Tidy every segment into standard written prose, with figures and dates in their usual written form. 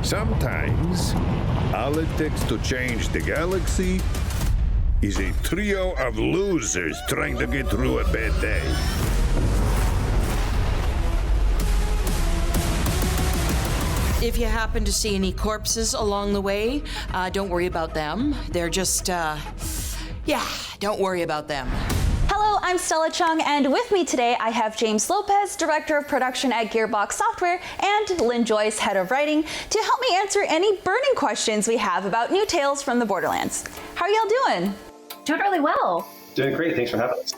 Sometimes, all it takes to change the galaxy is a trio of losers trying to get through a bad day. If you happen to see any corpses along the way, don't worry about them. They're just, don't worry about them. Hello, I'm Stella Chung, and with me today I have James Lopez, Director of Production at Gearbox Software, and Lin Joyce, Head of Writing, to help me answer any burning questions we have about new Tales from the Borderlands. How are y'all doing? Doing really well. Doing great, thanks for having us.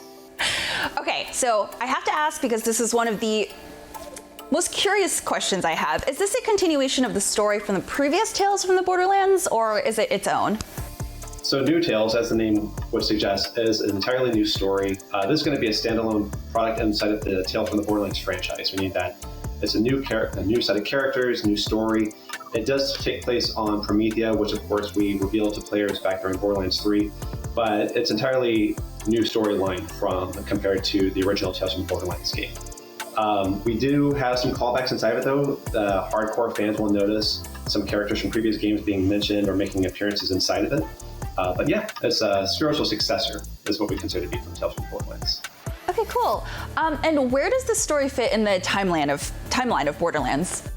Okay, so I have to ask, because this is one of the most curious questions I have. Is this a continuation of the story from the previous Tales from the Borderlands, or is it its own? So New Tales, as the name would suggest, is an entirely new story. This is going to be a standalone product inside of the Tales from the Borderlands franchise. We need that. It's a new set of characters, new story. It does take place on Promethea, which of course we revealed to players back during Borderlands 3, but it's entirely new storyline compared to the original Tales from the Borderlands game. We do have some callbacks inside of it, though. The hardcore fans will notice some characters from previous games being mentioned or making appearances inside of it. But yeah, it's a spiritual successor, is what we consider to be from Tales from Borderlands. Okay, cool. And where does the story fit in the timeline of Borderlands?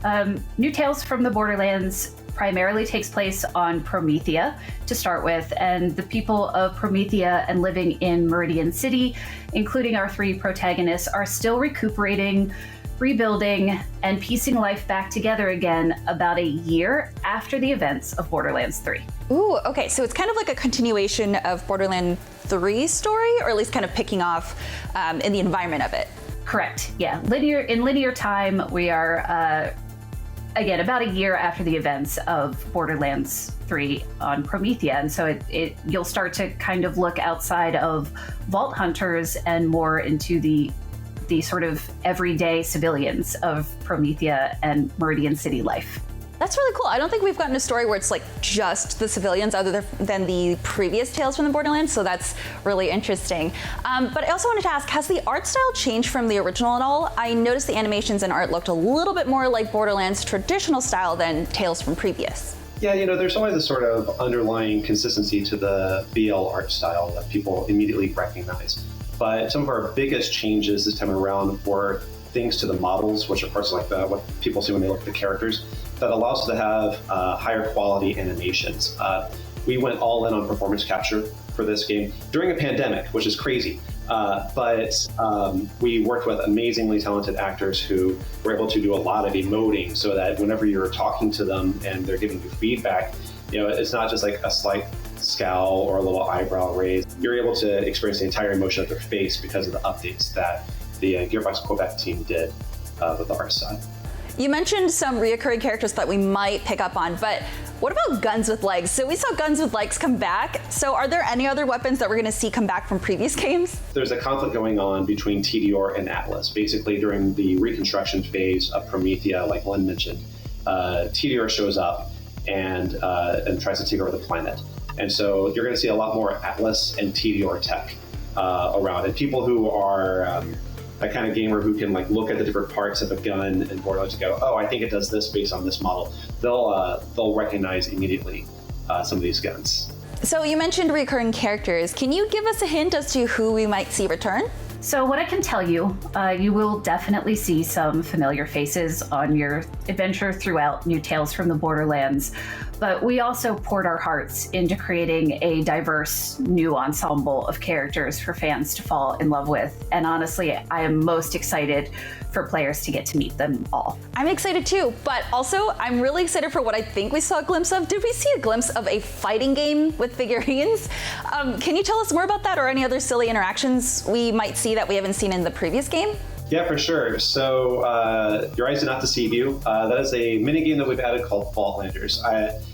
New Tales from the Borderlands primarily takes place on Promethea to start with, and the people of Promethea and living in Meridian City, including our three protagonists, are still recuperating, rebuilding, and piecing life back together again about a year after the events of Borderlands 3. Ooh, okay, so it's kind of like a continuation of Borderlands 3's story, or at least kind of picking off in the environment of it. Correct, yeah. In linear time, we are, again, about a year after the events of Borderlands 3 on Promethea, and so you'll start to kind of look outside of Vault Hunters and more into the sort of everyday civilians of Promethea and Meridian City life. That's really cool. I don't think we've gotten a story where it's like just the civilians other than the previous Tales from the Borderlands, so that's really interesting. But I also wanted to ask, has the art style changed from the original at all? I noticed the animations and art looked a little bit more like Borderlands' traditional style than Tales from previous. Yeah, there's always a sort of underlying consistency to the BL art style that people immediately recognize. But some of our biggest changes this time around were things to the models, which are parts like what people see when they look at the characters, that allows us to have higher quality animations. We went all in on performance capture for this game during a pandemic, which is crazy. But we worked with amazingly talented actors who were able to do a lot of emoting so that whenever you're talking to them and they're giving you feedback, it's not just like a slight scowl or a little eyebrow raise. You're able to experience the entire emotion of their face because of the updates that the Gearbox Quebec team did with the art style. You mentioned some reoccurring characters that we might pick up on, but what about guns with legs? So we saw guns with legs come back. So are there any other weapons that we're going to see come back from previous games? There's a conflict going on between TDR and Atlas. Basically, during the reconstruction phase of Promethea, like Lin mentioned, TDR shows up and tries to take over the planet. And so you're going to see a lot more Atlas and TDR tech around. And people who are that kind of gamer who can look at the different parts of a gun in Borderlands and go, oh, I think it does this based on this model, they'll recognize immediately some of these guns. So you mentioned recurring characters. Can you give us a hint as to who we might see return? So what I can tell you, you will definitely see some familiar faces on your adventure throughout New Tales from the Borderlands, but we also poured our hearts into creating a diverse new ensemble of characters for fans to fall in love with. And honestly, I am most excited for players to get to meet them all. I'm excited too, but also I'm really excited for what I think we saw a glimpse of. Did we see a glimpse of a fighting game with figurines? Can you tell us more about that, or any other silly interactions we might see that we haven't seen in the previous game? Yeah, for sure. So your eyes did not deceive you. That is a mini game that we've added called Vaultlanders.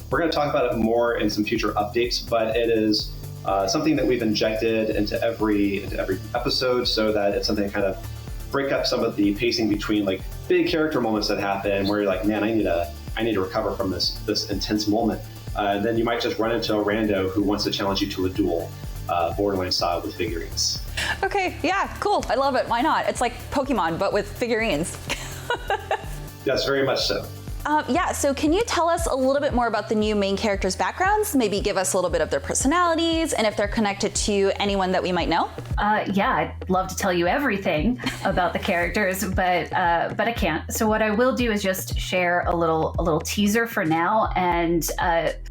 We're going to talk about it more in some future updates, but it is something that we've injected into every episode so that it's something to kind of break up some of the pacing between big character moments that happen where you're like, man, I need to recover from this intense moment. And then you might just run into a rando who wants to challenge you to a duel, Borderlands style with figurines. Okay, yeah, cool. I love it. Why not? It's like Pokemon, but with figurines. Yes, very much so. Yeah, so can you tell us a little bit more about the new main characters' backgrounds? Maybe give us a little bit of their personalities and if they're connected to anyone that we might know? Yeah, I'd love to tell you everything about the characters, but I can't. So what I will do is just share a little teaser for now, and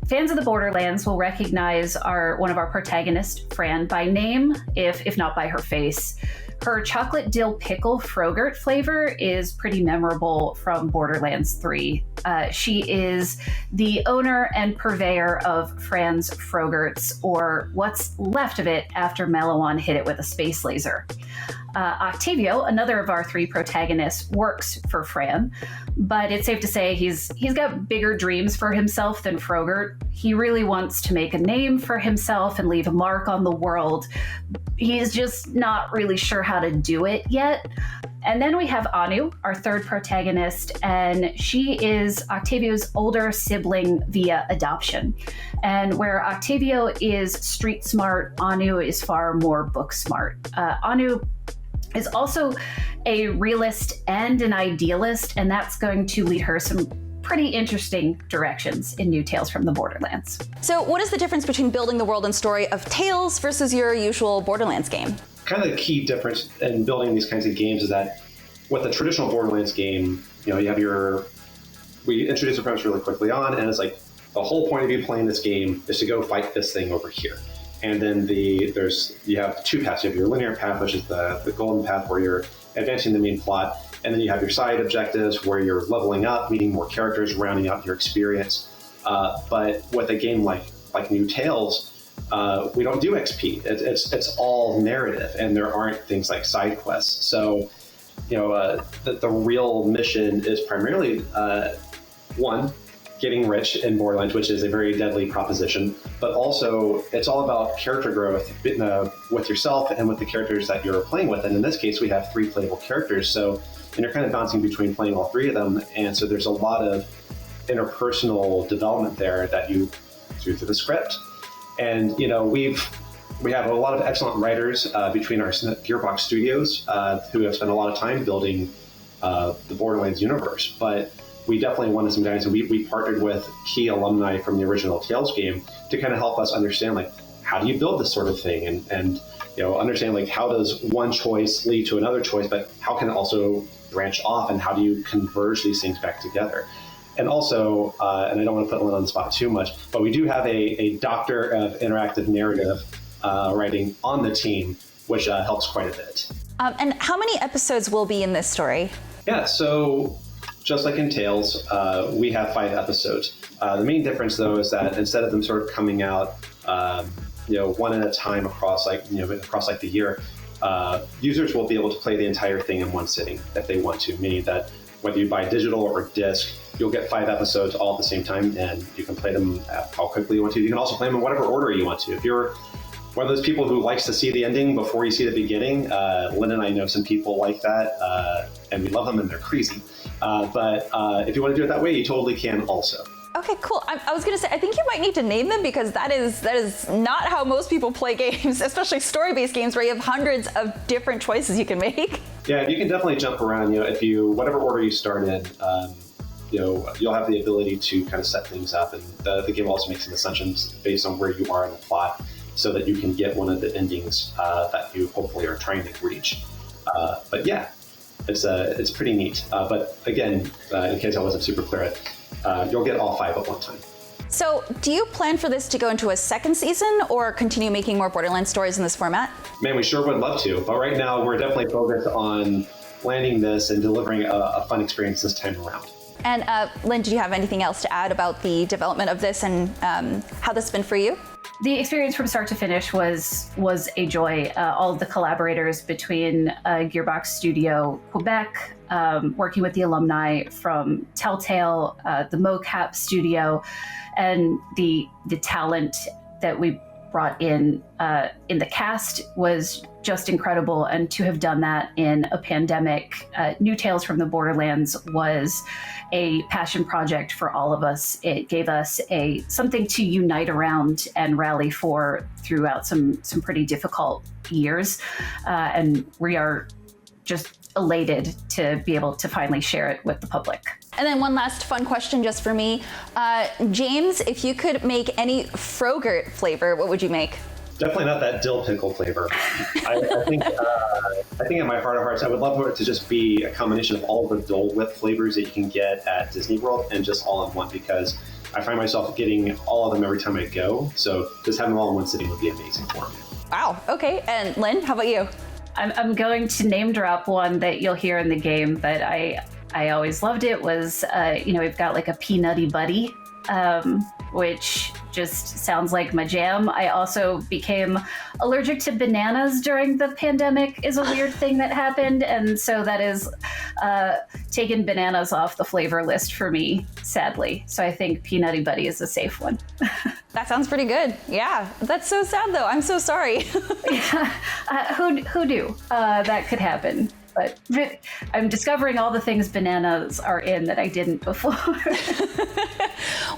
fans of the Borderlands will recognize one of our protagonists, Fran, by name, if not by her face. Her chocolate dill pickle Frogurt flavor is pretty memorable from Borderlands 3. She is the owner and purveyor of Fran's Frogurts, or what's left of it after Meloan hit it with a space laser. Octavio, another of our three protagonists, works for Fran, but it's safe to say he's got bigger dreams for himself than Frogurt. He really wants to make a name for himself and leave a mark on the world. He's just not really sure how to do it yet. And then we have Anu, our third protagonist, and she is Octavio's older sibling via adoption. And where Octavio is street smart, Anu is far more book smart. Anu is also a realist and an idealist, and that's going to lead her some pretty interesting directions in new Tales from the Borderlands. So what is the difference between building the world and story of Tales versus your usual Borderlands game? Kind of the key difference in building these kinds of games is that with a traditional Borderlands game, you have we introduce the premise really quickly on, and it's like the whole point of you playing this game is to go fight this thing over here. And then you have two paths. You have your linear path, which is the golden path where you're advancing the main plot. And then you have your side objectives where you're leveling up, meeting more characters, rounding out your experience. But with a game like New Tales, we don't do XP. It's all narrative, and there aren't things like side quests. So, the real mission is primarily one, getting rich in Borderlands, which is a very deadly proposition, but also it's all about character growth with yourself and with the characters that you're playing with. And in this case, we have 3 playable characters. So, and you're kind of bouncing between playing all 3 of them. And so there's a lot of interpersonal development there that you through the script. And, we have a lot of excellent writers between our Gearbox studios who have spent a lot of time building the Borderlands universe. But we definitely wanted some guys, and we partnered with key alumni from the original Tales game to kind of help us understand, like, how do you build this sort of thing, and understand, like, how does one choice lead to another choice, but how can it also branch off, and how do you converge these things back together? And also, and I don't want to put Lin on the spot too much, but we do have a doctor of interactive narrative writing on the team, which helps quite a bit. And how many episodes will be in this story? Yeah, so just like in Tales, we have 5 episodes. The main difference, though, is that instead of them sort of coming out, one at a time across the year, users will be able to play the entire thing in one sitting if they want to. Meaning that whether you buy digital or disc, you'll get 5 episodes all at the same time, and you can play them how quickly you want to. You can also play them in whatever order you want to. If you're one of those people who likes to see the ending before you see the beginning, Lin and I know some people like that, and we love them, and they're crazy. But if you want to do it that way, you totally can also. Okay, cool. I was going to say, I think you might need to name them, because that is not how most people play games, especially story-based games where you have hundreds of different choices you can make. Yeah, you can definitely jump around. If whatever order you start in, you'll have the ability to kind of set things up, and the game also makes some assumptions based on where you are in the plot, so that you can get one of the endings that you hopefully are trying to reach. But yeah, it's pretty neat. But again, in case I wasn't super clear, you'll get all 5 at one time. So do you plan for this to go into a second season or continue making more Borderlands stories in this format? Man, we sure would love to. But right now, we're definitely focused on landing this and delivering a fun experience this time around. And Lin, did you have anything else to add about the development of this and how this has been for you? The experience from start to finish was a joy. All of the collaborators between Gearbox Studio Quebec, working with the alumni from Telltale, the mocap studio, and the talent that we brought in the cast was just incredible. And to have done that in a pandemic, New Tales from the Borderlands was a passion project for all of us. It gave us something to unite around and rally for throughout some pretty difficult years. And we are just elated to be able to finally share it with the public. And then one last fun question just for me. James, if you could make any Frogurt flavor, what would you make? Definitely not that dill pickle flavor. I think in my heart of hearts, I would love for it to just be a combination of all the Dole Whip flavors that you can get at Disney World and just all in one, because I find myself getting all of them every time I go. So just having them all in one sitting would be amazing for me. Wow. Okay. And Lynn, how about you? I'm going to name drop one that you'll hear in the game, but I always loved it. Was we've got like a Peanutty Buddy, which just sounds like my jam. I also became allergic to bananas during the pandemic, is a weird thing that happened, and so that is taken bananas off the flavor list for me, sadly. So I think Peanutty Buddy is a safe one. That sounds pretty good. Yeah, that's so sad though. I'm so sorry. Who knew that could happen? But I'm discovering all the things bananas are in that I didn't before.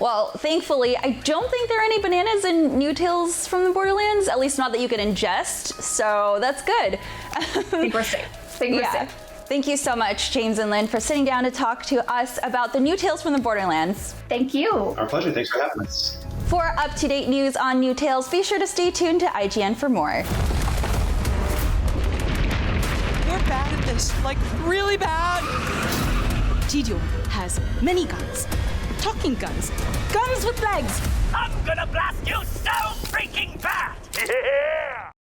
Well, thankfully, I don't think there are any bananas in New Tales from the Borderlands, at least not that you can ingest, so that's good. I think we're safe. Thank you so much, James and Lynn, for sitting down to talk to us about the New Tales from the Borderlands. Thank you. Our pleasure. Thanks for having us. For up-to-date news on New Tales, be sure to stay tuned to IGN for more. We're bad at this, like really bad. Jijo has many guns, talking guns, guns with legs. I'm gonna blast you so freaking bad!